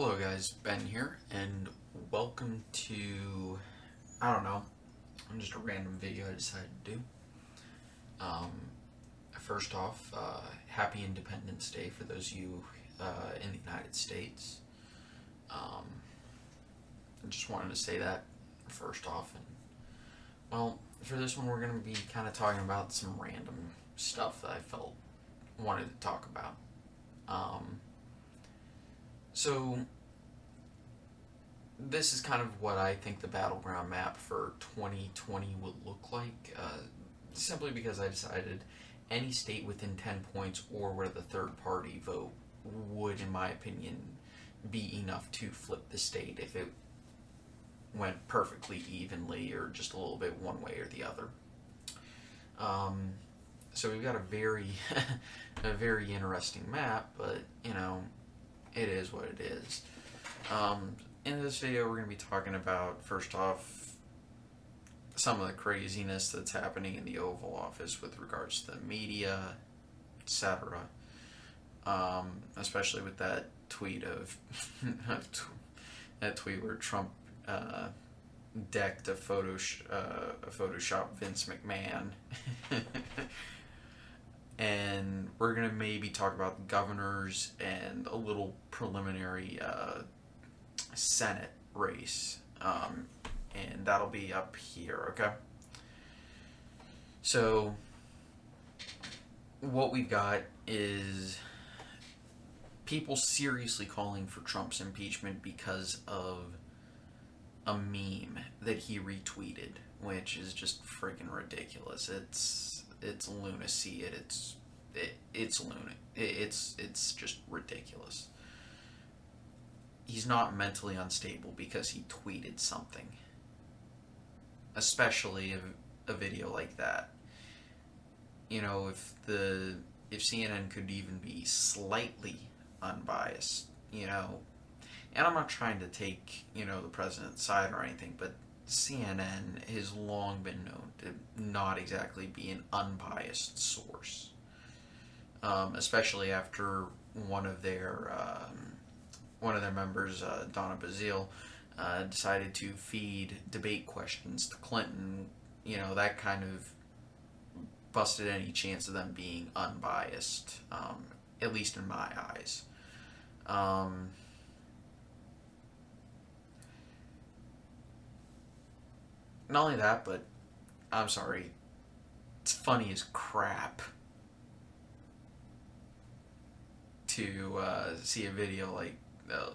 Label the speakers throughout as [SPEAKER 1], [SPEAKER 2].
[SPEAKER 1] Hello guys, Ben here, and welcome to, I don't know, just a random video I decided to do. Um, First off, happy Independence Day for those of you in the United States. Um, I just wanted to say that first off, and well, for this one we're going to be kind of talking about some random stuff that I felt wanted to talk about. Um, so this is kind of what I think the battleground map for 2020 would look like, simply because I decided any state within 10 points or where the third party vote would, in my opinion, be enough to flip the state if it went perfectly evenly or just a little bit one way or the other. Um, so we've got a very, a very interesting map, but it is what it is. In this video, we're going to be talking about, first off, some of the craziness that's happening in the Oval Office with regards to the media, etc. Especially with that tweet of that tweet where Trump decked a Photoshop Vince McMahon. And we're going to maybe talk about the governors and a little preliminary Senate race, and that'll be up here, okay? So, what we've got is people seriously calling for Trump's impeachment because of a meme that he retweeted, which is just freaking ridiculous. It's lunacy. It's lunatic. It's just ridiculous. He's not mentally unstable because he tweeted something, especially a video like that. If CNN could even be slightly unbiased, and I'm not trying to take the president's side or anything, but CNN has long been known to not exactly be an unbiased source, especially after one of their members, Donna Bazile, decided to feed debate questions to Clinton. That kind of busted any chance of them being unbiased, at least in my eyes. Not only that, but I'm sorry, it's funny as crap to see a video like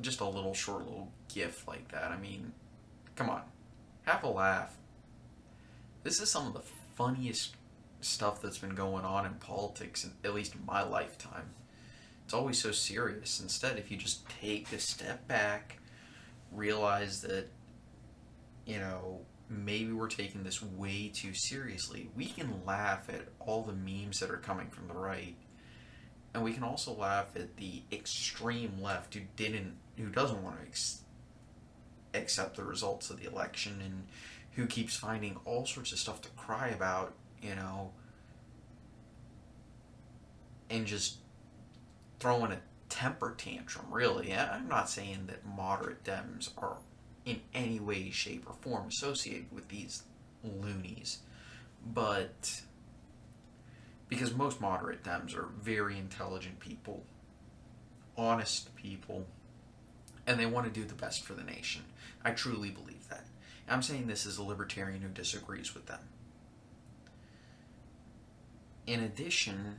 [SPEAKER 1] just a little short little gif like that. I mean, come on, have a laugh. This is some of the funniest stuff that's been going on in politics, at least in my lifetime. It's always so serious. Instead, if you just take a step back, realize that, maybe we're taking this way too seriously, we can laugh at all the memes that are coming from the right. And we can also laugh at the extreme left who doesn't want to accept the results of the election, and who keeps finding all sorts of stuff to cry about, and just throwing a temper tantrum, really. I'm not saying that moderate Dems are in any way, shape, or form associated with these loonies, but because most moderate Dems are very intelligent people, honest people, and they want to do the best for the nation. I truly believe that. I'm saying this as a libertarian who disagrees with them. In addition,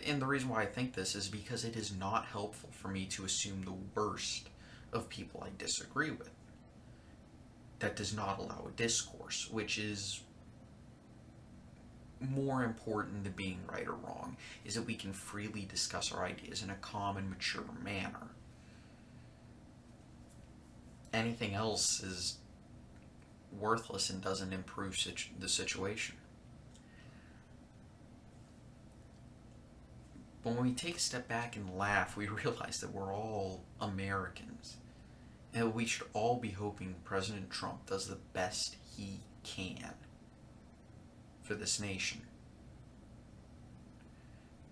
[SPEAKER 1] and the reason why I think this is because it is not helpful for me to assume the worst of people I disagree with. That does not allow a discourse, which is more important than being right or wrong, is that we can freely discuss our ideas in a calm and mature manner. Anything else is worthless and doesn't improve the situation. But when we take a step back and laugh, we realize that we're all Americans, and we should all be hoping President Trump does the best he can for this nation,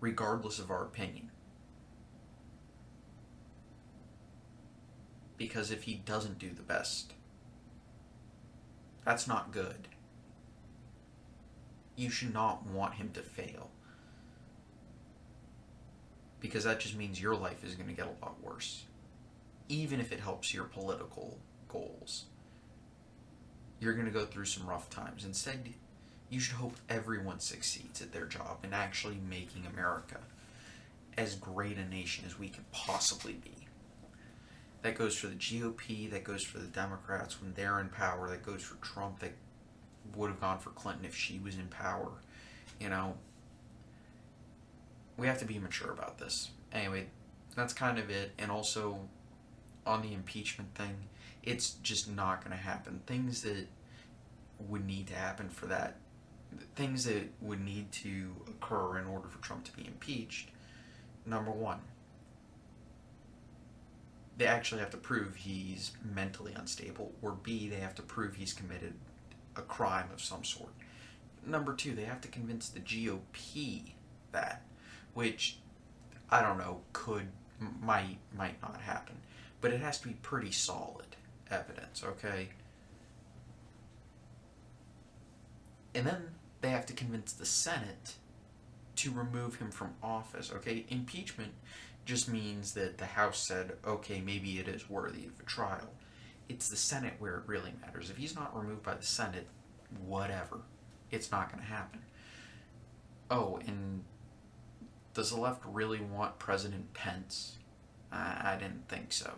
[SPEAKER 1] regardless of our opinion. because if he doesn't do the best, that's not good. You should not want him to fail, because that just means your life is going to get a lot worse, even if it helps your political goals. You're going to go through some rough times. Instead, you should hope everyone succeeds at their job in actually making America as great a nation as we can possibly be. That goes for the GOP, that goes for the Democrats when they're in power, that goes for Trump, that would have gone for Clinton if she was in power. You know, we have to be mature about this. Anyway, that's kind of it. And also, on the impeachment thing, it's just not going to happen. Things that would need to happen for that, things that would need to occur in order for Trump to be impeached. Number one, they actually have to prove he's mentally unstable, or B, they have to prove he's committed a crime of some sort. Number two, they have to convince the GOP that, which, I don't know, might not happen, but it has to be pretty solid evidence, okay? And then they have to convince the Senate to remove him from office, okay? Impeachment just means that the House said, okay, maybe it is worthy of a trial. It's the Senate where it really matters. If he's not removed by the Senate, whatever. It's not going to happen. Oh, and does the left really want President Pence? I didn't think so.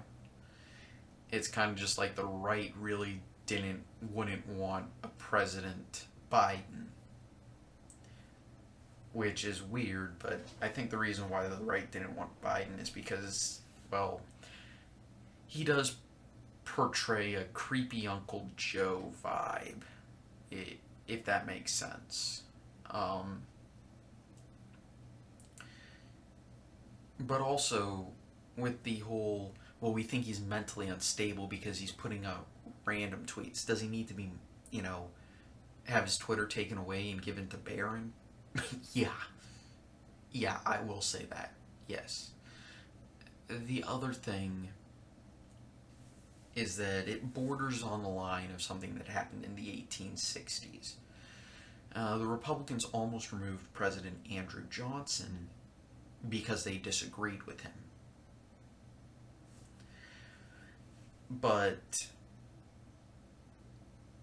[SPEAKER 1] It's kind of just like the right really wouldn't want a President Biden, which is weird, but I think the reason why the right didn't want Biden is because, well, he does portray a creepy Uncle Joe vibe, if that makes sense. But also, with the whole, well, we think he's mentally unstable because he's putting out random tweets. Does he need to be, have his Twitter taken away and given to Barron? Yeah, I will say that. Yes. The other thing is that it borders on the line of something that happened in the 1860s. The Republicans almost removed President Andrew Johnson because they disagreed with him. But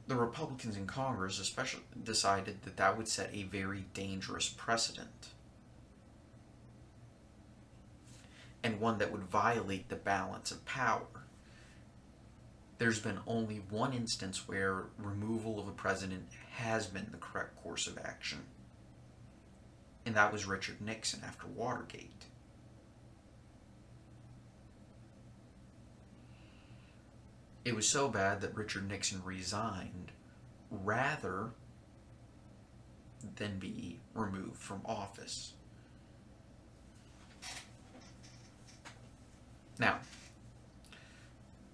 [SPEAKER 1] the Republicans in Congress especially decided that that would set a very dangerous precedent, and one that would violate the balance of power. There's been only one instance where removal of a president has been the correct course of action, and that was Richard Nixon after Watergate. It was so bad that Richard Nixon resigned rather than be removed from office. Now,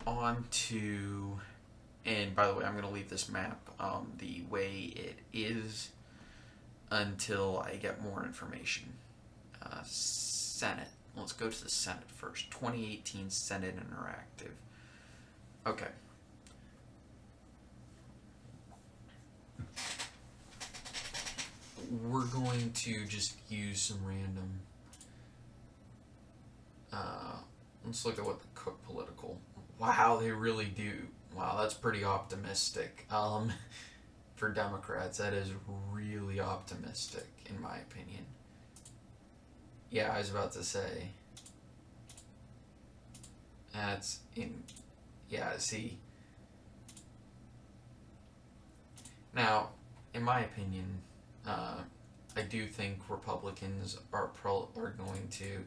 [SPEAKER 1] on to, and by the way, I'm going to leave this map the way it is until I get more information. Senate. Let's go to the Senate first. 2018 Senate Interactive. Okay. We're going to just use some random. Let's look at what the Cook Political. Wow, they really do. Wow, that's pretty optimistic. For Democrats, that is really optimistic, in my opinion. Yeah, I was about to say. That's in. Yeah, see. Now, in my opinion, I do think Republicans are going to.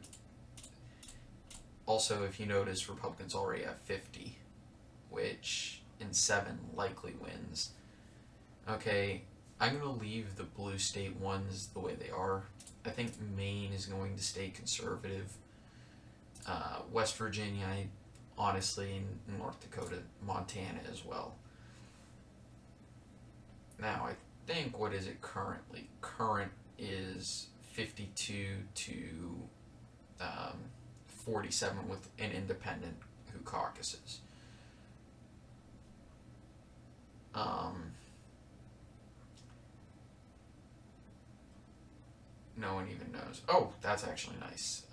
[SPEAKER 1] Also, if you notice, Republicans already have 50, which in 7 likely wins. Okay, I'm going to leave the blue state ones the way they are. I think Maine is going to stay conservative. West Virginia, honestly, in North Dakota, Montana as well. Now, I think, what is it currently? Current is 52 to 47 with an independent who caucuses. Um, no one even knows. Oh, that's actually nice.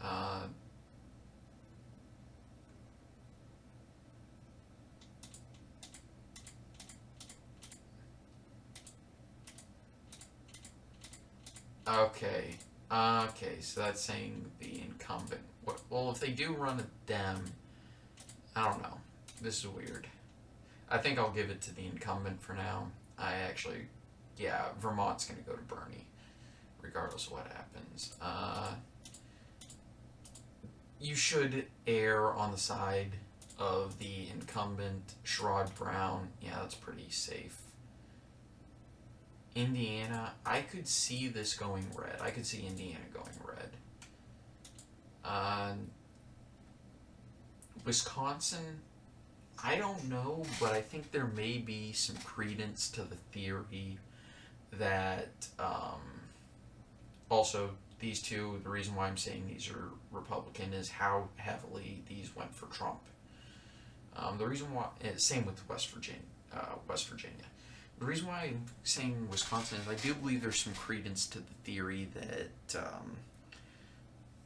[SPEAKER 1] Okay. Okay, so that's saying the incumbent. Well, if they do run a Dem, I don't know. This is weird. I think I'll give it to the incumbent for now. Yeah, Vermont's going to go to Bernie, regardless of what happens. You should err on the side of the incumbent, Sherrod Brown. Yeah, that's pretty safe. Indiana, I could see this going red. I could see Indiana going red. Uh, Wisconsin, I don't know, but I think there may be some credence to the theory that also these two, the reason why I'm saying these are Republican is how heavily these went for Trump. The reason why, same with West Virginia. West Virginia. The reason why I'm saying Wisconsin is I do believe there's some credence to the theory that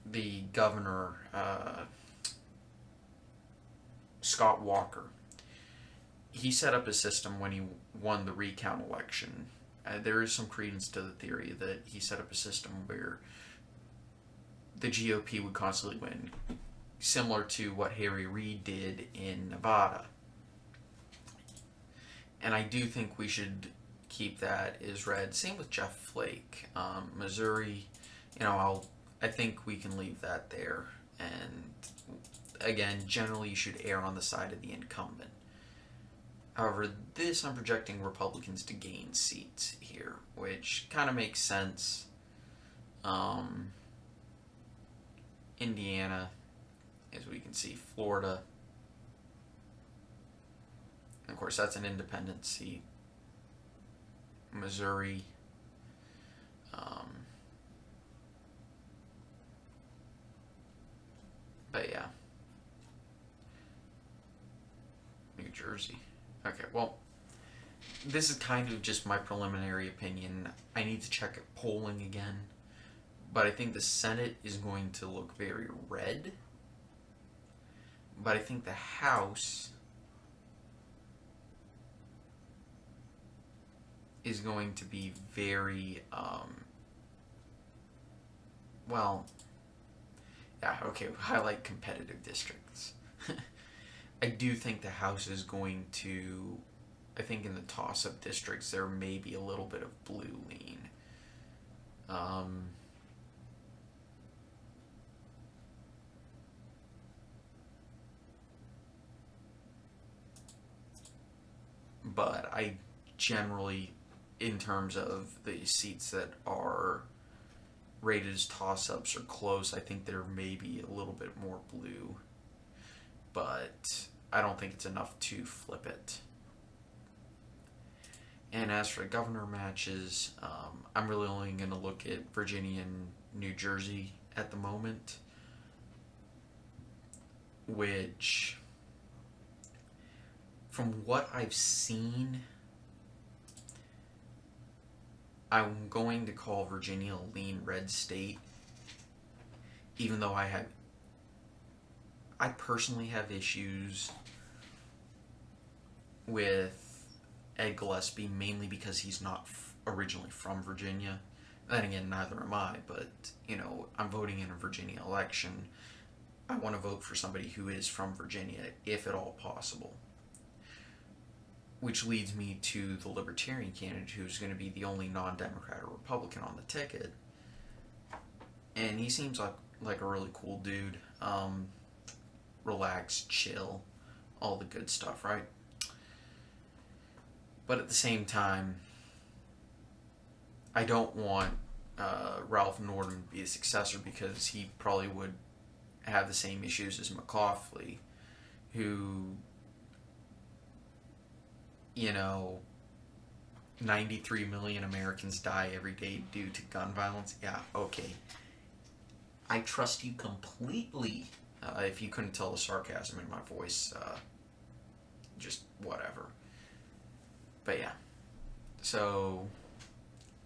[SPEAKER 1] the governor, Scott Walker, he set up a system when he won the recount election. There is some credence to the theory that he set up a system where the GOP would constantly win, similar to what Harry Reid did in Nevada. And I do think we should keep that as red. Same with Jeff Flake. Missouri, I think we can leave that there. And again, generally you should err on the side of the incumbent. However, I'm projecting Republicans to gain seats here, which kind of makes sense. Indiana, as we can see, Florida. And of course, that's an independent seat. Missouri. But yeah. New Jersey. Okay, well, this is kind of just my preliminary opinion. I need to check polling again. But I think the Senate is going to look very red. But I think the House is going to be very, well, yeah, okay, highlight competitive districts. I do think the House is going to, I think in the toss-up districts there may be a little bit of blue lean. But I generally, in terms of the seats that are rated as toss-ups or close, I think there may be a little bit more blue. But I don't think it's enough to flip it. And as for governor matches, I'm really only going to look at Virginia and New Jersey at the moment, which, from what I've seen, I'm going to call Virginia a lean red state, even though I personally have issues with Ed Gillespie, mainly because he's not originally from Virginia. Then again, neither am I, but, I'm voting in a Virginia election. I want to vote for somebody who is from Virginia, if at all possible. Which leads me to the Libertarian candidate, who's going to be the only non-Democrat or Republican on the ticket. And he seems like a really cool dude. Relax, chill, all the good stuff, right? But at the same time, I don't want Ralph Northam to be a successor, because he probably would have the same issues as McCauley, who, 93 million Americans die every day due to gun violence. Yeah, okay. I trust you completely. If you couldn't tell the sarcasm in my voice, just whatever. But yeah, so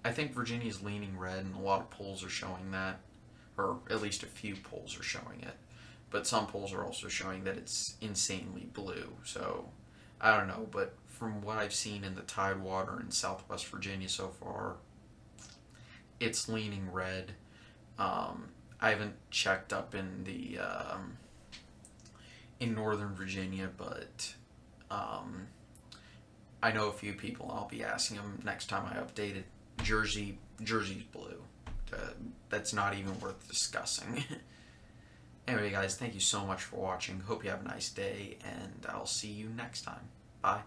[SPEAKER 1] I think Virginia's leaning red, and a lot of polls are showing that, or at least a few polls are showing it. But some polls are also showing that it's insanely blue. So I don't know, but from what I've seen in the Tidewater in Southwest Virginia so far, it's leaning red. I haven't checked up in the in Northern Virginia, but um, I know a few people. I'll be asking them next time I update it. Jersey's blue. Uh, that's not even worth discussing. Anyway, guys, thank you so much for watching. Hope you have a nice day, and I'll see you next time. Bye.